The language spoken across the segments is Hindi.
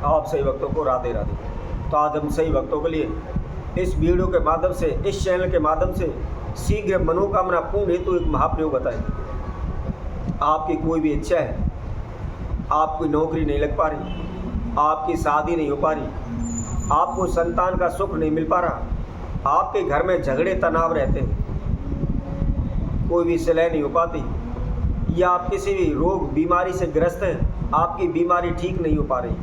आप सही भक्तों को राधे राधे। तो आज हम सही भक्तों के लिए इस वीडियो के माध्यम से, इस चैनल के माध्यम से शीघ्र मनोकामना पूर्ण हेतु एक महाप्रयोग बताएं। आपकी कोई भी इच्छा है, आपकी नौकरी नहीं लग पा रही, आपकी शादी नहीं हो पा रही, आपको संतान का सुख नहीं मिल पा रहा, आपके घर में झगड़े तनाव रहते हैं, कोई भी सलाह नहीं हो पाती, या आप किसी भी रोग बीमारी से ग्रस्त हैं, आपकी बीमारी ठीक नहीं हो पा रही।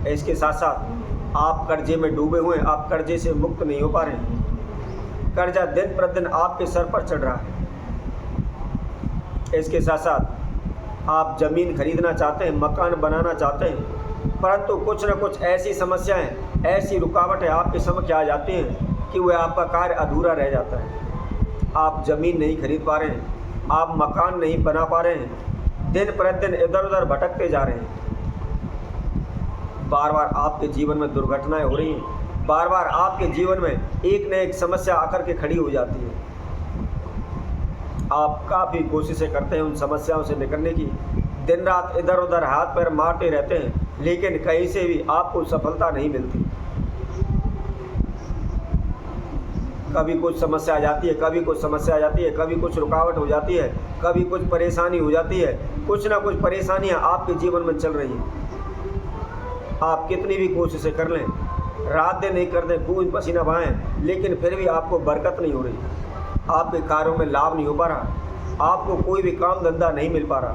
इसके साथ साथ आप कर्जे में डूबे हुए हैं, आप कर्जे से मुक्त नहीं हो पा रहे, कर्जा दिन प्रतिदिन आपके सर पर चढ़ रहा है। इसके साथ साथ आप ज़मीन खरीदना चाहते हैं, मकान बनाना चाहते हैं, परंतु कुछ न कुछ ऐसी समस्याएं, ऐसी रुकावटें आपके समक्ष आ जाती हैं कि वह आपका कार्य अधूरा रह जाता है। आप ज़मीन नहीं खरीद पा रहे हैं, आप मकान नहीं बना पा रहे हैं, दिन प्रतिदिन इधर उधर भटकते जा रहे हैं, बार बार आपके जीवन में दुर्घटनाएं हो रही हैं, बार बार आपके जीवन में एक न एक समस्या आकर के खड़ी हो जाती है। आप काफ़ी कोशिशें करते हैं उन समस्याओं से निकलने की, दिन रात इधर उधर हाथ पैर मारते रहते हैं, लेकिन कहीं से भी आपको सफलता नहीं मिलती। कभी कुछ समस्या आ जाती है, कभी कुछ समस्या आ जाती है, कभी कुछ रुकावट हो जाती है, कभी कुछ परेशानी हो जाती है, कुछ ना कुछ परेशानियां आपके जीवन में चल रही हैं। आप कितनी भी कोशिशें कर लें, रात दिन नहीं कर दें, खून पसीना बहाएं, लेकिन फिर भी आपको बरकत नहीं हो रही, आपके कार्यों में लाभ नहीं हो पा रहा, आपको कोई भी काम धंधा नहीं मिल पा रहा।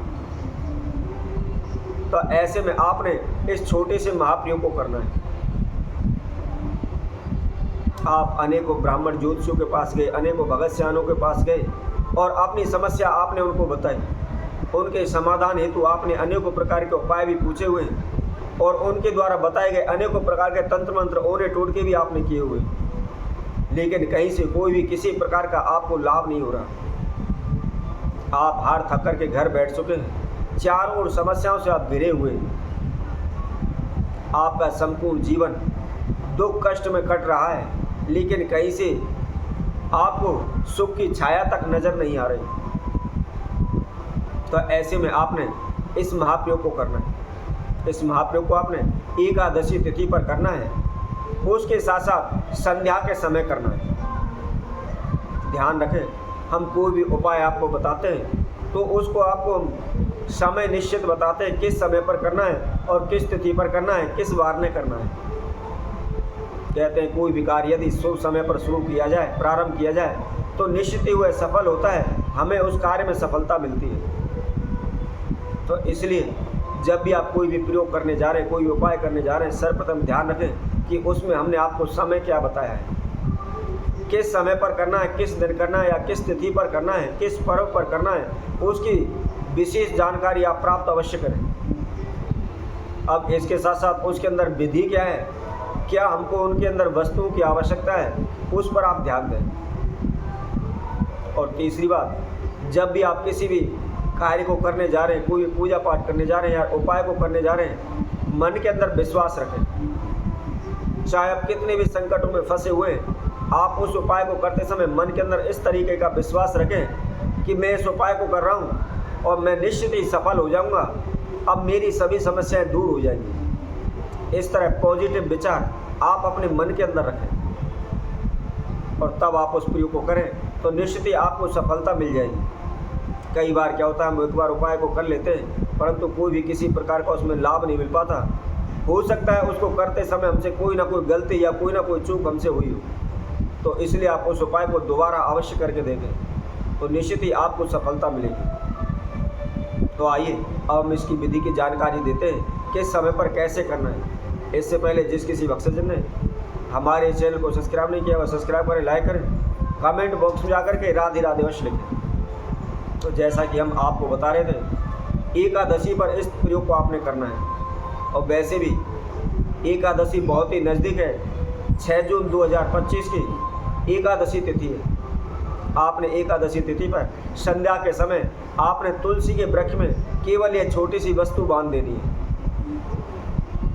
तो ऐसे में आपने इस छोटे से महाप्रयोग को करना है। आप अनेकों ब्राह्मण ज्योतिषियों के पास गए, अनेकों भगत सियानों के पास गए और अपनी समस्या आपने उनको बताई। उनके समाधान हेतु आपने अनेकों प्रकार के उपाय भी पूछे हुए हैं और उनके द्वारा बताए गए अनेकों प्रकार के तंत्र मंत्र, ओने टोटके भी आपने किए हुए, लेकिन कहीं से कोई भी किसी प्रकार का आपको लाभ नहीं हो रहा। आप हार थक करके घर बैठ चुके हैं, चारों ओर समस्याओं से आप घिरे हुए हैं। आपका संपूर्ण जीवन दुख कष्ट में कट रहा है, लेकिन कहीं से आपको सुख की छाया तक नजर नहीं आ रही। तो ऐसे में आपने इस महाप्रयोग को करना है। इस महाप्रयोग को आपने एकादशी तिथि पर करना है, उसके साथ साथ संध्या के समय करना है। ध्यान रखें, हम कोई भी उपाय आपको बताते हैं तो उसको आपको समय निश्चित बताते हैं, किस समय पर करना है और किस तिथि पर करना है, किस वार में करना है। कहते हैं कोई भी कार्य यदि शुभ समय पर शुरू किया जाए, प्रारंभ किया जाए, तो निश्चित ही वह सफल होता है, हमें उस कार्य में सफलता मिलती है। तो इसलिए जब भी आप कोई भी प्रयोग करने जा रहे हैं, कोई उपाय करने जा रहे हैं, सर्वप्रथम ध्यान रखें कि उसमें हमने आपको समय क्या बताया है, किस समय पर करना है, किस दिन करना है, या किस तिथि पर करना है, किस पर्व पर करना है, उसकी विशेष जानकारी आप प्राप्त अवश्य करें। अब इसके साथ साथ उसके अंदर विधि क्या है, क्या हमको उनके अंदर वस्तुओं की आवश्यकता है, उस पर आप ध्यान दें। और तीसरी बात, जब भी आप किसी भी कार्य को करने जा रहे हैं, कोई पूजा पाठ करने जा रहे हैं या उपाय को करने जा रहे हैं, मन के अंदर विश्वास रखें। चाहे आप कितने भी संकटों में फंसे हुए हैं, आप उस उपाय को करते समय मन के अंदर इस तरीके का विश्वास रखें कि मैं इस उपाय को कर रहा हूँ और मैं निश्चित ही सफल हो जाऊँगा, अब मेरी सभी समस्याएं दूर हो जाएंगी। इस तरह पॉजिटिव विचार आप अपने मन के अंदर रखें और तब आप उस प्रयोग को करें तो निश्चित ही आपको सफलता मिल जाएगी। कई बार क्या होता है, हम एक बार उपाय को कर लेते हैं परंतु कोई भी किसी प्रकार का उसमें लाभ नहीं मिल पाता। हो सकता है उसको करते समय हमसे कोई ना कोई गलती या कोई ना कोई चूक हमसे हुई हो, तो इसलिए आप उस उपाय को दोबारा अवश्य करके देखें, तो निश्चित ही आपको सफलता मिलेगी। तो आइए अब हम इसकी विधि की जानकारी देते हैं, किस समय पर कैसे करना है। इससे पहले जिस किसी भक्तजन ने हमारे चैनल को सब्सक्राइब नहीं किया, वह सब्सक्राइब करें, लाइक करें, कमेंट बॉक्स में जाकर के राधे राधे अवश्य लिखें। तो जैसा कि हम आपको बता रहे थे, एकादशी पर इस प्रयोग को आपने करना है। और वैसे भी एकादशी बहुत ही नज़दीक है, 6 जून 2025 की एकादशी तिथि है। आपने एकादशी तिथि पर संध्या के समय आपने तुलसी के वृक्ष में केवल यह छोटी सी वस्तु बांध देनी है।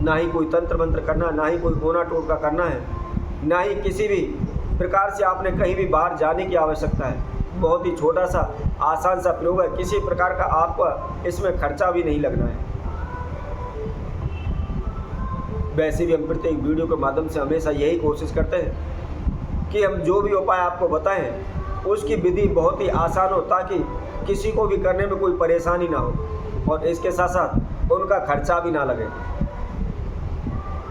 ना ही कोई तंत्र मंत्र करना, ना ही कोई ओना टोटका करना है, ना ही किसी भी प्रकार से आपने कहीं भी बाहर जाने की आवश्यकता है। बहुत ही छोटा सा आसान सा प्रयोग है, किसी प्रकार का आपको इसमें खर्चा भी नहीं लगना है। वैसे भी हम प्रत्येक वीडियो के माध्यम से हमेशा यही कोशिश करते हैं कि हम जो भी उपाय आपको बताएं उसकी विधि बहुत ही आसान हो, ताकि किसी को भी करने में कोई परेशानी ना हो और इसके साथ साथ उनका खर्चा भी ना लगे।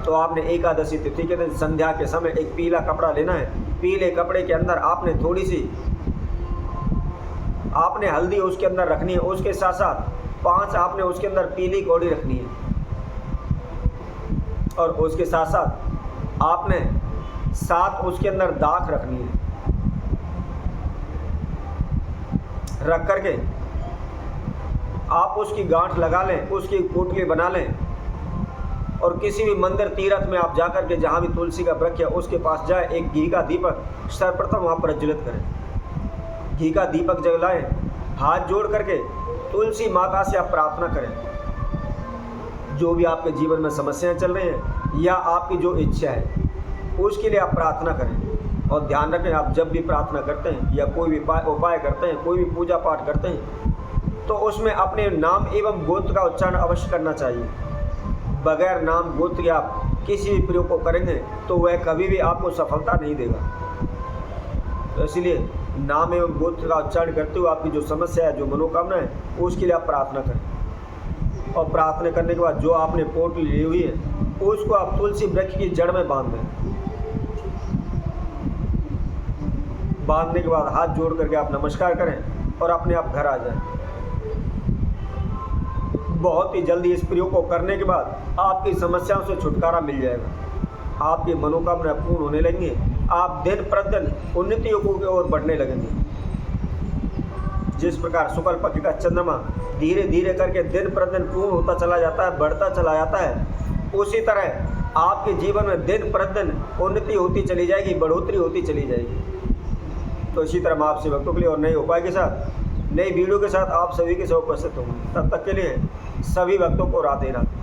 तो आपने एकादशी तिथि के दिन संध्या के समय एक पीला कपड़ा लेना है। पीले कपड़े के अंदर आपने थोड़ी सी हल्दी उसके अंदर रखनी है। उसके साथ साथ 5 आपने उसके अंदर पीली कौड़ी रखनी है और उसके साथ साथ आपने 7 उसके अंदर दाख रखनी है। रख करके आप उसकी गांठ लगा लें, उसकी पोटली बना लें और किसी भी मंदिर तीर्थ में आप जाकर के जहाँ भी तुलसी का वृक्ष है उसके पास जाए, एक घी का दीपक सर्वप्रथम वहाँ प्रज्वलित करें। घी का दीपक जलाएं, हाथ जोड़ करके तुलसी माता से आप प्रार्थना करें। जो भी आपके जीवन में समस्याएं चल रही हैं या आपकी जो इच्छा है उसके लिए आप प्रार्थना करें। और ध्यान रखें, आप जब भी प्रार्थना करते हैं या कोई भी उपाय करते हैं, कोई भी पूजा पाठ करते हैं, तो उसमें अपने नाम एवं गोत्र का उच्चारण अवश्य करना चाहिए। बगैर नाम गोत्र के आप किसी भी प्रयोग को करेंगे तो वह कभी भी आपको सफलता नहीं देगा। तो इसलिए नाम एवं गोत्र का उच्चारण करते हुए आपकी जो समस्या है, जो मनोकामना है, उसके लिए आप प्रार्थना करें। और प्रार्थना करने के बाद जो आपने पोटली ली हुई है उसको आप तुलसी वृक्ष की जड़ में बांध दें। बांधने के बाद हाथ जोड़ करके आप नमस्कार करें और अपने आप घर आ जाएं। बहुत ही जल्दी इस प्रयोग को करने के बाद आपकी समस्याओं से छुटकारा मिल जाएगा। आपकी मनोकामना पूर्ण होने लगेंगी। आप दिन प्रतिदिन उन्नति योगों की ओर बढ़ने लगेंगे। जिस प्रकार शुक्ल पक्ष का चंद्रमा धीरे धीरे करके दिन प्रतिदिन पूर्ण होता चला जाता है, बढ़ता चला जाता है, उसी तरह आपके जीवन में दिन प्रतिदिन उन्नति होती चली जाएगी, बढ़ोतरी होती चली जाएगी। तो इसी तरह मैं आपसे भक्तों के लिए और नए उपाय के साथ, नई वीडियो के साथ आप सभी के साथ उपस्थित होंगे। तब तक के लिए सभी भक्तों को राधे राधे।